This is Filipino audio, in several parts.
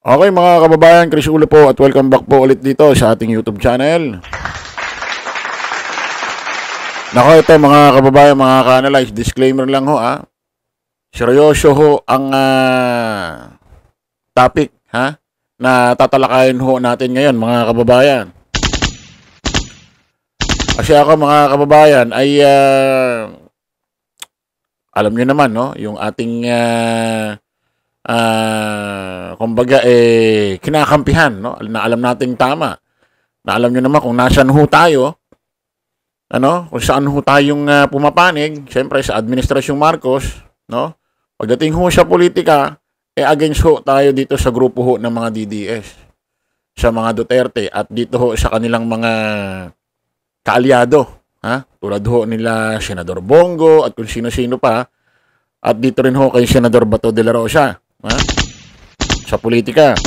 Okay mga kababayan, Chris Ulo po at welcome back po ulit dito sa ating YouTube channel. Nako, ito mga kababayan, mga ka-analyze, disclaimer lang ho ha. Seryoso ho ang topic ha na tatalakayin ho natin ngayon mga kababayan. Kasi ako mga kababayan ay alam niyo naman no, yung ating kumbaga kinakampihan no, na alam nating tama. Na alam niyo naman kung nasaan ho tayo. Ano, kung saan ho tayong pumapanig, siyempre sa Administrasyong Marcos, no? Pagdating ho sa politika, against ho tayo dito sa grupo ho ng mga DDS, sa mga Duterte, at dito ho sa kanilang mga kaalyado, ha? Tulad ho nila Senador Bongo at kung sino-sino pa, at dito rin ho kay Senador Bato de la Rosa, ha? Sa politika.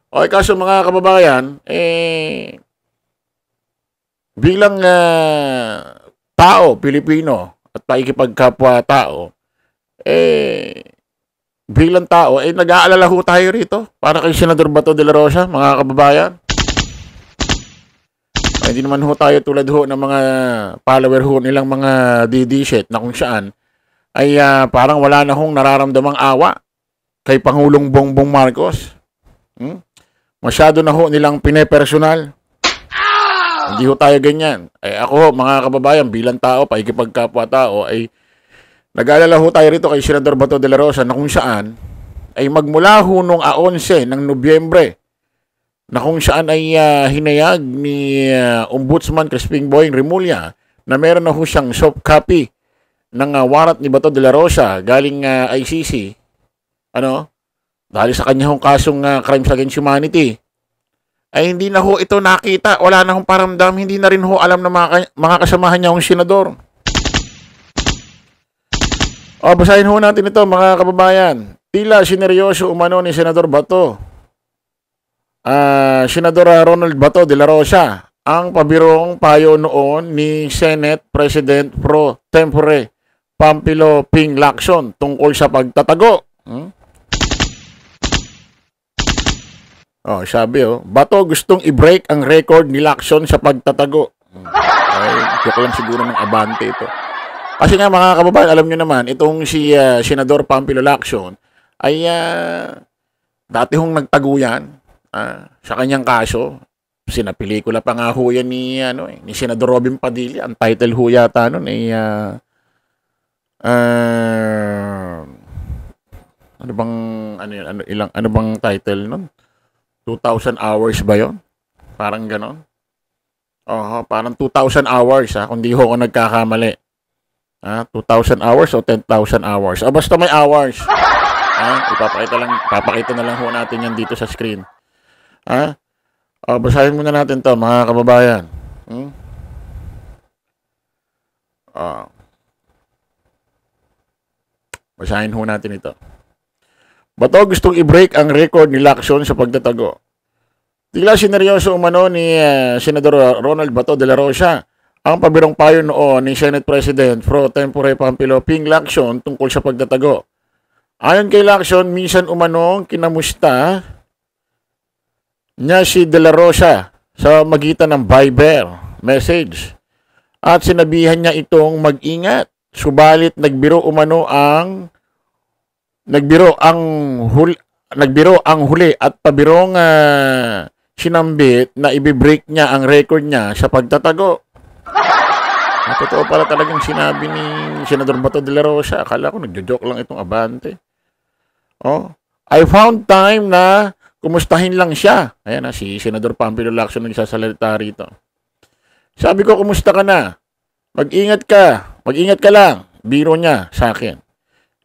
Okay, kaso mga kababayan, bilang tao, Pilipino, at pakikipagkapwa-tao, bilang tao, nag-aalala ho tayo rito para kay Senador Bato de la Rosa, mga kababayan. Hindi naman ho tayo tulad ho ng mga follower ho nilang mga DD-shit na kung saan ay parang wala na hong nararamdamang awa kay Pangulong Bongbong Marcos. Masyado na ho nilang pinepersonal. Hindi ho tayo ganyan. Ako, mga kababayan, bilang tao, pakikipagkapwa-tao, ay nag-aalala ho tayo rito kay Senador Bato de la Rosa na kung saan ay magmula ho nung 11 ng Nobyembre na kung saan ay hinayag ni Ombudsman Crispin Boying Remulla na meron na ho siyang soft copy ng warrant ni Bato de la Rosa galing ICC, ano, dahil sa kanya hong kasong crimes against humanity. Ay hindi na ho ito nakita, wala na hong paramdam, hindi na rin ho alam na mga kasamahan niya hong senador. Basahin ho natin ito mga kababayan. Tila sineryoso umano ni Senador Bato, Senador Ronald Bato de la Rosa, ang pabirong payo noon ni Senate President Pro Tempore Pamphilo Ping Lacson tungkol sa pagtatago. Sabi Bato gustong i-break ang record ni Lacson sa pagtatago. Joke lang siguro ng abante ito. Kasi nga mga kababayan, alam nyo naman, itong si Senador Pamphilo Lacson ay dati hong nagtago yan sa kanyang kaso. Sinapelikula pa nga ho yan ni Senador Robin Padilla. Ang title ho yata nun ay ano bang title nun? 2,000 hours ba yon? Parang ganon. Parang 2,000 hours kung di ho ako nagkakamali. 2,000 hours o 10,000 hours. Basta may hours. Papakita na lang ho natin yan dito sa screen. Basahin muna natin to mga kababayan. Basahin ho natin ito. Bato gustong i-break ang record ni Lacson sa pagtatago. Tila sineryoso umano ni Senador Ronald Bato de la Rosa ang pabirong payo noon ni Senate President Pro Tempore Pamphilo Ping Lacson tungkol sa pagtatago. Ayon kay Lacson, minsan umanong kinamusta niya si de la Rosa sa magitan ng Viber message at sinabihan niya itong mag-ingat. Subalit nagbiro ang huli at pabirong sinambit na ibibreak niya ang record niya sa pagtatago. Totoo pala talagang sinabi ni Senador Bato de la Rosa. Akala ko nagjo-joke lang itong abante. I found time na kumustahin lang siya. Ayan si Senador Pamphilo Lacson nagsasalita rito. Sabi ko, kumusta ka na? Mag-ingat ka lang. Biro niya sa akin.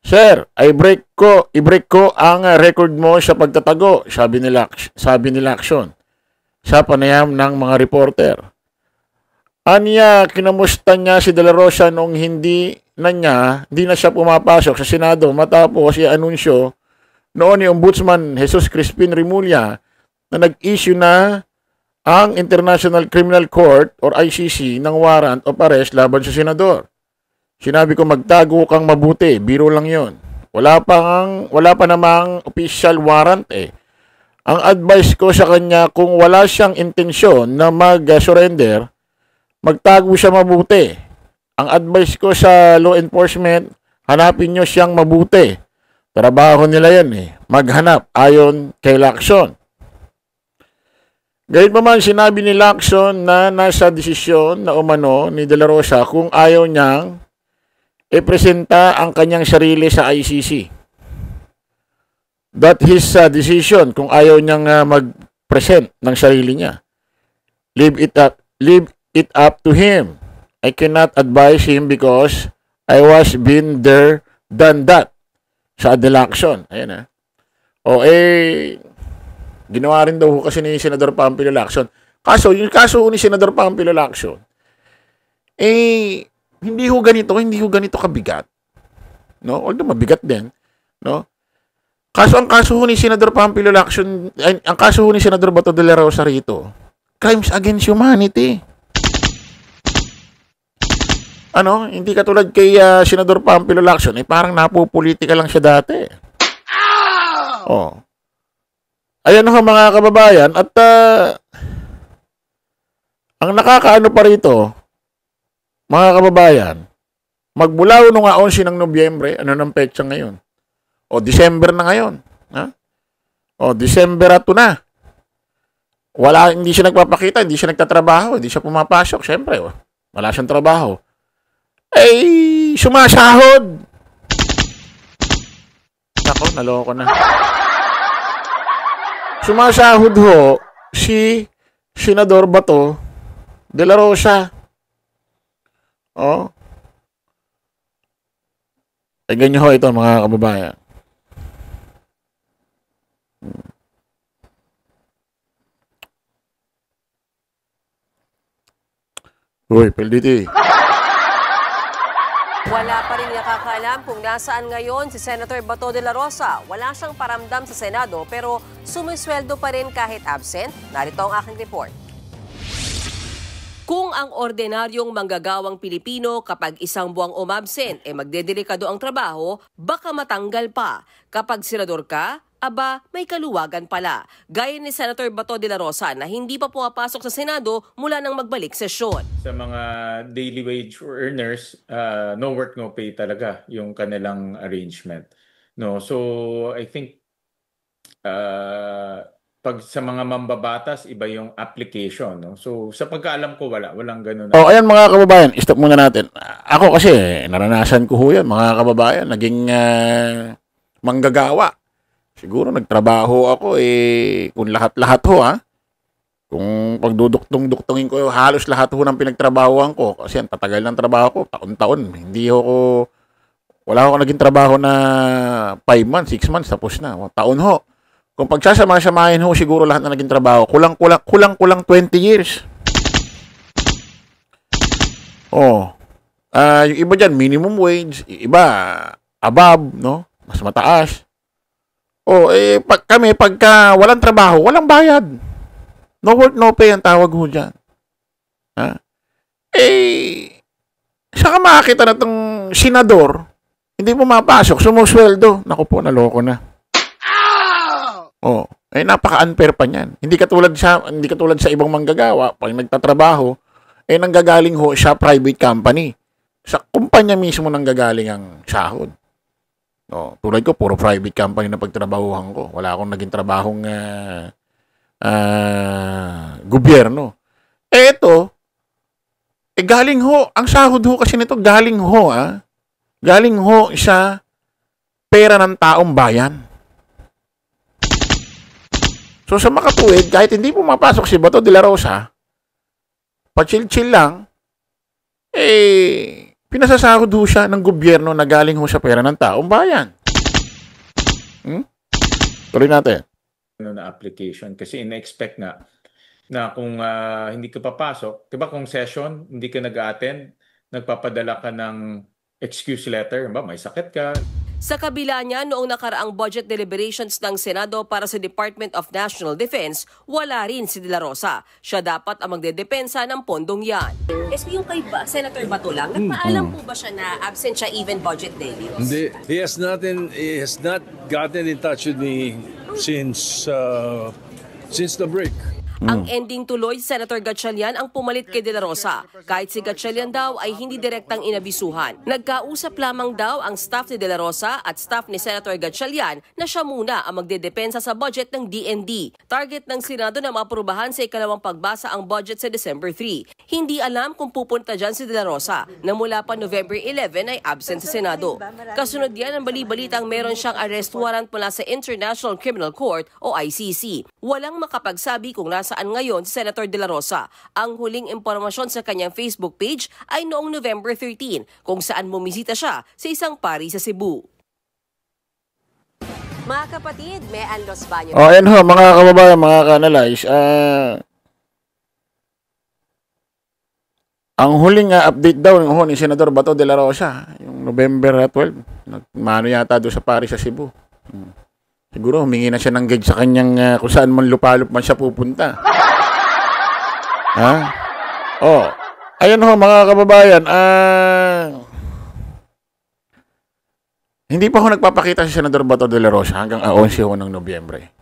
Sir, i-break ko ang record mo sa pagtatago, sabi ni Lacson sa panayam ng mga reporter. Anya, kinamusta niya si de la Rosa nung hindi na siya pumapasok sa Senado matapos i-anunsyo noon ni Ombudsman Jesus Crispin Remulla na nag-issue na ang International Criminal Court or ICC ng warrant of arrest laban sa senador. Sinabi ko magtago kang mabuti, biro lang yon. Wala pa namang official warrant Ang advice ko sa kanya, kung wala siyang intensyon na mag-surrender, magtago siya mabuti. Ang advice ko sa law enforcement, hanapin nyo siyang mabuti. Trabaho nila yan eh. Maghanap ayon kay Lacson. Gayun pa man, sinabi ni Lacson na nasa desisyon na umano ni De La Rosa kung ayaw niyang ipresenta ang kanyang sarili sa ICC. That his decision kung ayaw niyang mag-present ng sarili niya. Leave it up to him. I cannot advise him because I was been there, done that. Sa Lacson. Ayan ginawa rin daw kasi ni Senador Pampilo Lacson. Kaso, yung kaso ni Senador Pampilo Lacson, hindi ho ganito kabigat. No? Although mabigat din, no? Kaso ang kaso ni Senador Pampilo Lacson, ang kaso ni Senador Bato de la Rosa rito, crimes against humanity. Hindi katulad kay Senador Pampilo Lacson, parang napopolitika lang siya dati. Ayan ho mga kababayan, at ang nakakaano pa rito, mga kababayan, magbulaw nung 11 ng Nobyembre, ng petsa ngayon? December na ngayon. Ha? December ato na. Hindi siya nagpapakita, hindi siya nagtatrabaho, hindi siya pumapasok. Siyempre, wala siyang trabaho. Sumasahod. Ako, naloko na. Sumasahod ho si Senador Bato de la Rosa. Ganyan ho ito mga kababayan. Uy, PLDT. Wala pa rin nakakaalam kung nasaan ngayon si Senator Bato de la Rosa. Wala siyang paramdam sa Senado pero sumisweldo pa rin kahit absent. Narito ang aking report. Kung ang ordinaryong manggagawang Pilipino kapag isang buwang umabsent magdedelikado ang trabaho, baka matanggal pa. Kapag senador ka, aba, may kaluwagan pala. Gaya ni Senator Bato de la Rosa na hindi pa pumapasok sa Senado mula nang magbalik sesyon. Sa mga daily wage earners, no work, no pay talaga yung kanilang arrangement. No, so I think pag sa mga mambabatas, iba yung application. No? So sa pagkaalam ko, walang ganun. Ayan mga kababayan, stop muna natin. Ako kasi, naranasan ko ho yan, mga kababayan, naging manggagawa. Siguro nagtrabaho ako kung lahat-lahat ho Kung pagduduktong-duktongin ko halos lahat ho ng pinagtrabahoan ko kasi ang tatagal ng trabaho ko, taon-taon. Wala ako naging trabaho na 5 months, 6 months tapos na. Taon ho. Kung pagsasama-samahin ho siguro lahat na naging trabaho, kulang 20 years. Yung iba diyan minimum wage, iba above, no? Mas mataas. Pagka walang trabaho, walang bayad. No work, no pay ang tawag ho dyan. Saka makakita na itong senador, hindi pumapasok, sumusweldo. Naku po, naloko na. Napaka-unfair pa niyan. Hindi katulad sa ibang manggagawa, pag nagtatrabaho, nanggagaling ho sa private company. Sa kumpanya mismo nanggagaling ang sahod. Tulad ko, puro private company na pagtrabahuhan ko. Wala akong naging trabahong gobyerno. Ito, galing ho, ang sahod ho kasi nito, galing ho sa pera ng taong bayan. So sa makatuwid, kahit hindi pumapasok si Bato de la Rosa, pa-chill-chill lang, pinasasahod ho siya ng gobyerno na galing ho sa pera ng taong bayan. Tuloy natin. Na application kasi ina-expect na kung hindi ka papasok, 'di ba kung session, hindi ka nag-attend, nagpapadala ka ng excuse letter, may sakit ka. Sa kabila niya, noong nakaraang budget deliberations ng Senado para sa Department of National Defense, wala rin si De La Rosa. Siya dapat ang magdedepensa ng pondong yan. Yung kay Senator Bato lang, nagpaalam po ba siya na absent siya even budget daily? Hindi. He has not gotten in touch with me since the break. Ang ending tuloy, Senator Gatchalian ang pumalit kay De La Rosa. Kahit si Gatchalian daw ay hindi direktang inabisuhan. Nagkausap lamang daw ang staff ni De La Rosa at staff ni Senator Gatchalian na siya muna ang magdedepensa sa budget ng DND. Target ng Senado na maaprubahan sa ikalawang pagbasa ang budget sa December 3. Hindi alam kung pupunta dyan si De La Rosa na mula pa November 11 ay absent sa Senado. Kasunod yan ang bali-balitang meron siyang arrest warrant mula sa International Criminal Court o ICC. Walang makapagsabi kung nasaan ngayon si Senator De La Rosa. Ang huling impormasyon sa kanyang Facebook page ay noong November 13 kung saan bumisita siya sa isang pari sa Cebu. Mga kapatid, may Los Baños. Ayan ho, mga kababayan, mga ka-analyze. Ang huling update daw ni Senador Bato de la Rosa, yung November 12, nagmano yata doon sa pari sa Cebu. Siguro humingi na siya ng guide sa kanyang kung saan man lupalop man siya pupunta. Ha? Oh. Ayan ho mga kababayan, hindi pa ho nagpapakita si Senador Bato de la Rosa hanggang 11 ho ng Nobyembre.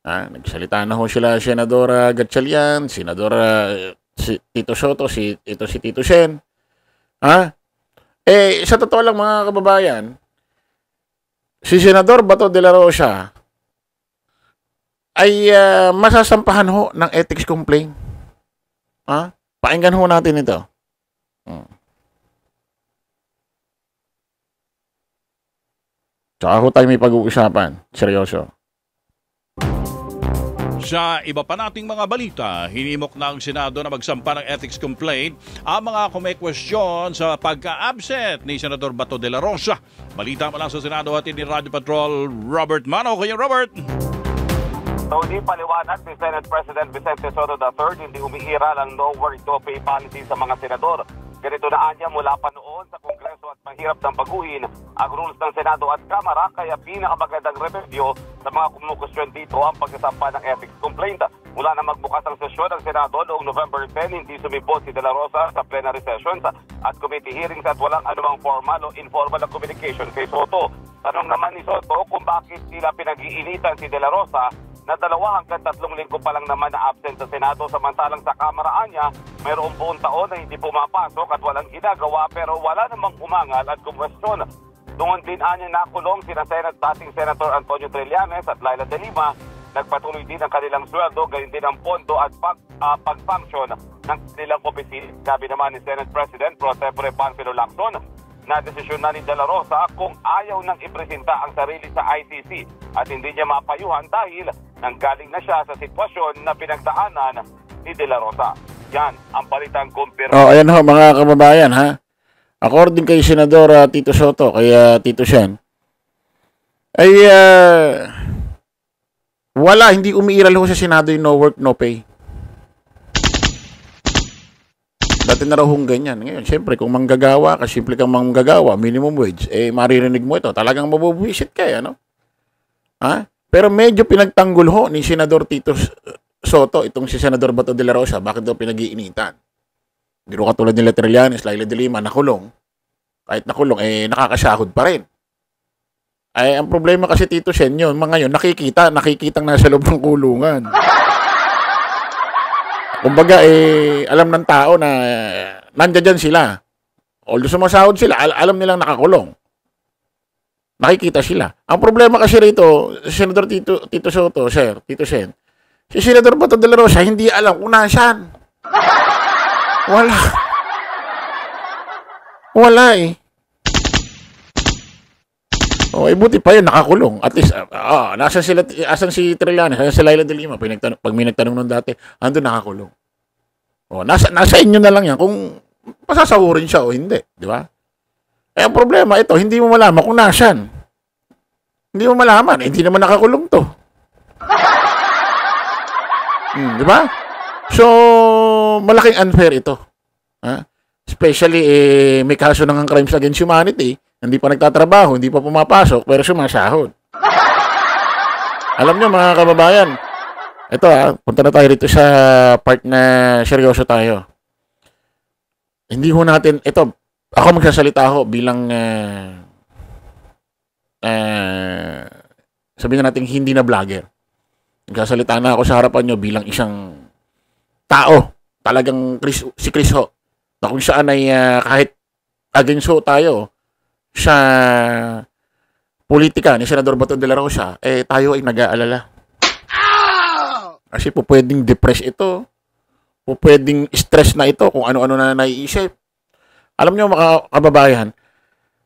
Nagsalita na ho sila Senador Gatchalian, Senador si Tito Soto, si Tito Sen. Sa totoo lang mga kababayan, si Senador Bato de la Rosa ay masasampahan ho ng ethics complaint. Pakinggan ho natin ito. Tsaka ho tayo may pag-uusapan. Seryoso. Sa iba pa nating mga balita, hinimok na ang Senado na magsampa ng ethics complaint ang mga kumekwestiyon sa pagka-absent ni Senador Bato de la Rosa. Balita mula sa Senado at ni Radio Patrol, Robert Mano. Kaya Robert. Hindi paliwanag ni Senate President Vicente Soto III, hindi umiiral ang no work, no pay policy sa mga senador. Ganito na anya mula pa noon sa Kongreso at mahirap ng baguhin ang rules ng Senado at Kamara, kaya pinakamagandang remedyo sa mga kumukusyon dito ang pagsasampa ng ethics complaint. Mula na magbukas ang sesyon ng Senado noong November 10, hindi sumipot si De La Rosa sa plenary sessions at committee hearings at walang anumang formal o informal na communication kay Soto. Tanong naman ni Soto kung bakit sila pinag-iinitan si De La Rosa na 2 hanggang 3 linggo pa lang naman na absent sa Senado, samantalang sa Kamara niya mayroong buong taon na hindi pumapasok at walang ginagawa, pero wala namang umangal at kumwestiyon. Doon din anya nakulong sina dating Senator Antonio Trillanes at Laila de Lima. Nagpatuloy din ang kanilang sweldo, gayon din ang pondo at pag-function ng kanilang opisina. Sabi naman ni Senate President Pro Tempore Panfilo Lacson na desisyon na ni De La Rosa kung ayaw nang ipresenta ang sarili sa ICC at hindi niya mapayuhan dahil nanggaling na siya sa sitwasyon na pinagdaanan ni De La Rosa. Yan ang balitang kumpirma. Ayan ho mga kababayan ha. According kay Senador Tito Soto, kay Tito Sen, ay hindi umiiral ho sa Senado yung no work, no pay. Dati na raw hong ganyan. Ngayon, siyempre, kung manggagawa ka, simple kang manggagawa, minimum wage, maririnig mo ito. Talagang mabubuisit ka, ano? Pero medyo pinagtanggol ho ni Senador Tito Soto, itong si Senador Bato de la Rosa, bakit daw pinag-iinitan? Biro katulad nila Trillanes, Laila de Lima, nakulong. Kahit nakulong, nakakasahod pa rin. Ang problema kasi Tito Sen yun, ngayon, nakikitang nasa loob ng kulungan. Kumbaga, alam ng tao na nandiyan dyan sila. Although sumasahod sila, alam nilang nakakulong. Nakikita sila. Ang problema kasi rito, Senador Tito Soto, Sir, Tito Sen, si Senador Bato de la Rosa, hindi alam kung nasaan. Wala eh. Buti pa yun, nakakulong. At least, asan si Trillanes, asan si Laila de Lima, pag may nagtanong nun dati, andun nakakulong. Nasa inyo na lang yan kung pasasahurin siya o hindi, di ba? Ang problema ito, hindi mo malaman kung nasan. Hindi mo malaman, hindi naman nakakulong to. Di ba? So, malaking unfair ito. Especially, may kaso ng crimes against humanity, hindi pa nagtatrabaho, hindi pa pumapasok, pero sumasahod. Alam nyo mga kababayan, ito punta na tayo rito sa part na seryoso tayo. Hindi ho natin, ito, ako magsasalita ho bilang sabihin na natin hindi na vlogger. Nagsasalita na ako sa harapan nyo bilang isang tao. Talagang si Chris Ho. Na kung saan ay kahit against ho tayo sa politika ni Senador Bato de la Rosa, tayo ay nag-aalala. Kasi po pwedeng depress ito. Po pwedeng stress na ito kung ano-ano na naiisip. Alam nyo mga kababayan,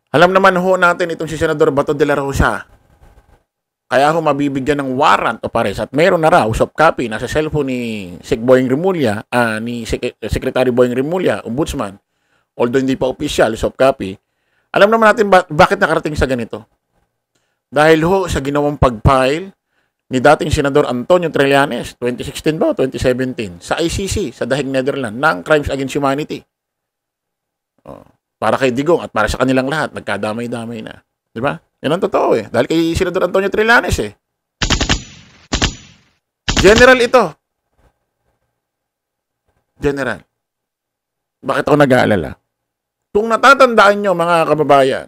alam naman ho natin itong si Senador Bato de la Rosa. Kaya ho mabibigyan ng warrant o pares at mayroon na raw soft copy nasa cellphone ni Sec Boying Rimulya, ni Secretary Boying Rimulya, Ombudsman. Although hindi pa official, soft copy. Alam naman natin bakit nakarating sa ganito. Dahil ho sa ginawang pag-file ni dating Senador Antonio Trillanes, 2016 ba o 2017, sa ICC, sa Dahig Netherlands, ng Crimes Against Humanity. Para kay Digong at para sa kanilang lahat, nagkadamay-damay na. Di ba? Yan ang totoo Dahil kay Senador Antonio Trillanes General ito. General. Bakit ako nag-aalala? Kung natatandaan nyo mga kababayan,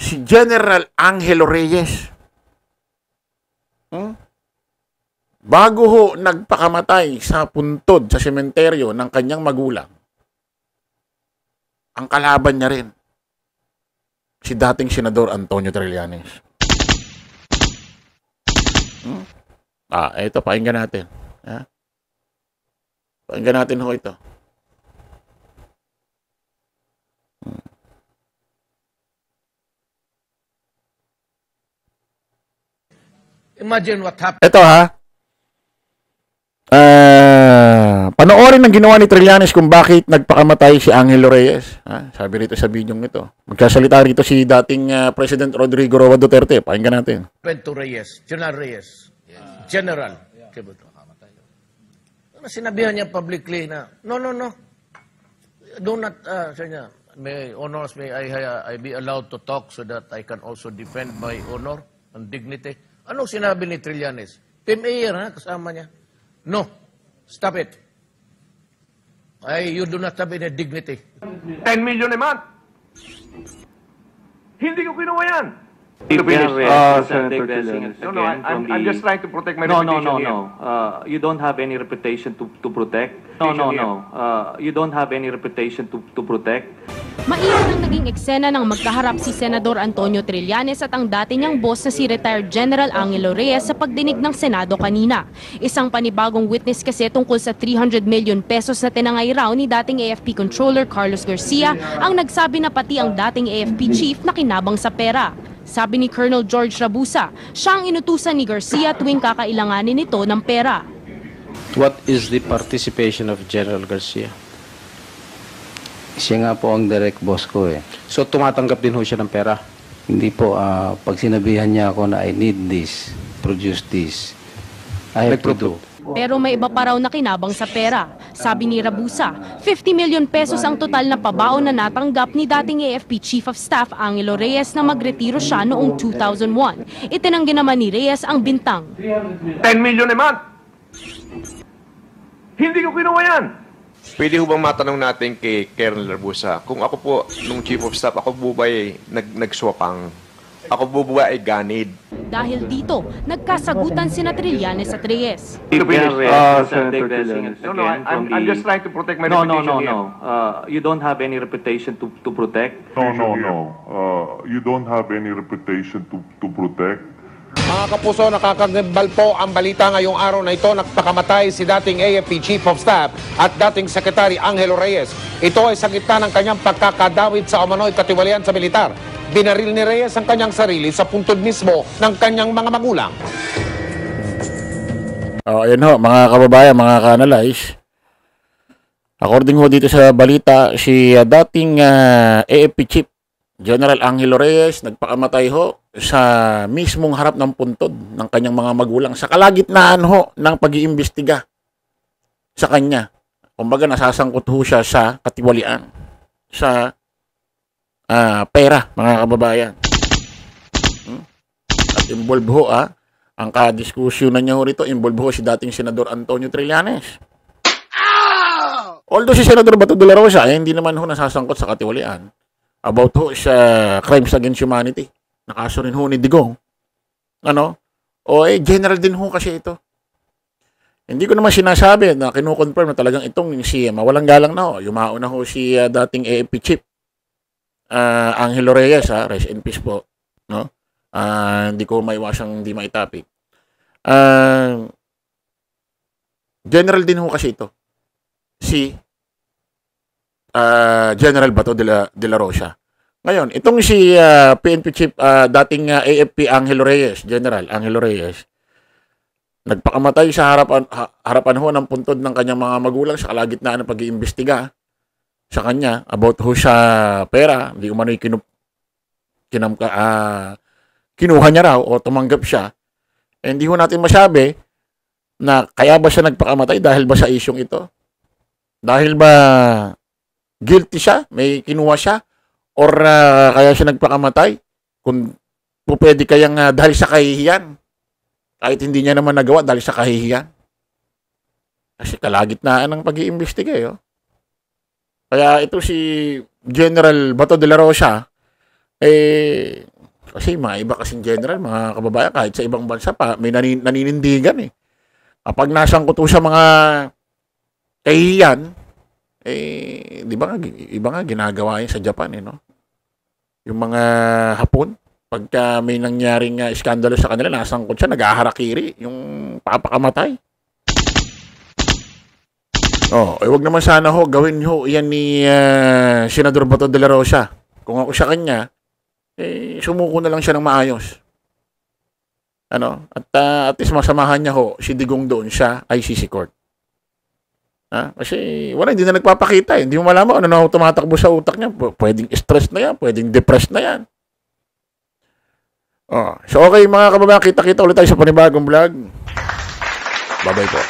si General Angelo Reyes, bago ho nagpakamatay sa puntod sa sementeryo ng kanyang magulang, ang kalaban niya rin, si dating Senador Antonio Trillanes. Ito, pakinggan natin. Pakinggan natin ho ito. Imagine what happened. Ito panoorin ang ginawa ni Trillanes kung bakit nagpakamatay si Angelo Reyes. Sabi rito sa video ito. Magkasalita rito si dating President Rodrigo Roa Duterte. Pakinggan natin. To Reyes, General Reyes. General. Sinabihan niya publicly na, no. Do not, may honors, may I be allowed to talk so that I can also defend my honor and dignity. Anong sinabi ni Trillanes? Team Air, kasama niya. No. Stop it. You do not have any dignity. 10 million a month. Hindi ko kinuha yan. Senator Trillanes, No, I'm just trying to protect my No. reputation here. You don't have any reputation to protect. No. You don't have any reputation to protect. Maiyan ang naging eksena ng magkaharap si Senador Antonio Trillanes at ang dati niyang boss na si retired General Angelo Reyes sa pagdinig ng Senado kanina. Isang panibagong witness kasi tungkol sa 300 million pesos na tinangay raw ni dating AFP Controller Carlos Garcia ang nagsabi na pati ang dating AFP Chief na kinabang sa pera. Sabi ni Colonel George Rabusa, siya ang inutusan ni Garcia tuwing kakailanganin nito ng pera. What is the participation of General Garcia? Siya nga po ang direct boss ko So tumatanggap din ho siya ng pera? Hindi po, pag sinabihan niya ako na I need this, produce this, I have to do. Pero may iba pa raw na kinabang sa pera. Sabi ni Rabusa, 50 million pesos ang total na pabaon na natanggap ni dating AFP Chief of Staff Angelo Reyes na magretiro siya noong 2001. Itinanggi naman ni Reyes ang bintang. 10 million a month. Hindi ko kinuha yan. Pwede ho bang matanong natin kay Colonel Rabusa, kung ako po, nung Chief of Staff, ako po ba ay nagswapang? Ako po ba ay ganid? Dahil dito, nagkasagutan sina Trillanes at Reyes. Senator Trillanes, No, I'm just trying to protect my reputation here. You don't have any reputation to protect. No. You don't have any reputation to protect. Mga kapuso, nakakagambal po ang balita ngayong araw na ito. Nagpakamatay si dating AFP Chief of Staff at dating Secretary Angelo Reyes. Ito ay sa gitna ng kanyang pagkakadawit sa umano'y katiwalian sa militar. Binaril ni Reyes ang kanyang sarili sa puntod mismo ng kanyang mga magulang. Ayan ho, mga kababayan, mga ka-analyze. According ho dito sa balita, si dating AFP Chief General Angelo Reyes nagpakamatay ho sa mismong harap ng puntod ng kanyang mga magulang sa kalagitnaan ho ng pag-iimbestiga sa kanya. Kumbaga nasasangkot ho siya sa katiwalian, sa pera, mga kababayan. At involve ho ang kadiskusyonan niya ho rito, involve ho si dating Senador Antonio Trillanes. Although si Senador Bato de la Rosa hindi naman ho nasasangkot sa katiwalian about ho sa crimes against humanity. Nakaso rin ho ni Digong Ano? O general din ho kasi ito. Hindi ko naman sinasabi na kinukonfirm na talagang itong si mawalang galang na ho. Yumao na ho si dating AFP chief. Angelo Reyes, rest in peace po. No? Hindi ko maiwasang hindi maitapik. General din ho kasi ito. Si General Bato de la Rosa. Ngayon, itong si PNP chief, dating AFP Angelo Reyes, General Angelo Reyes, nagpakamatay sa harapan ho ng puntod ng kanyang mga magulang sa kalagitnaan ng pag-iimbestiga sa kanya about ho sa pera. Hindi umano'y kinuha niya raw o tumanggap siya. Hindi ho natin masabi na kaya ba siya nagpakamatay dahil ba sa isyong ito? Dahil ba guilty siya? May kinuha siya? Or kaya siya nagpakamatay? Kung pwede kayang dahil sa kahihiyan? Kahit hindi niya naman nagawa dahil sa kahihiyan. Kasi kalagitnaan ng pag-iimbestiga. Kaya ito si General Bato de la Rosa, kasi mga iba kasing general, mga kababayan, kahit sa ibang bansa pa, may naninindigan Kapag nasangkot sa mga kahihiyan, di ba iba nga ginagawa yun sa Japan, no? Yung mga Hapon, pagka may nangyaring iskandalo sa kanila, nasangkot siya, nag-aharakiri, yung papakamatay. Wag naman sana ho, gawin ho, yan ni Senador Bato de la Rosa. Kung ako sa kanya, sumuko na lang siya ng maayos. At least masamahan niya ho, si Digong doon sa ICC court. Kasi hindi na nagpapakita. Hindi mo malaman ano na tumatakbo sa utak niya. Pwedeng stress na yan, pwedeng depressed na yan. So okay mga kababayan, kita-kita ulit tayo sa panibagong vlog. Bye-bye po.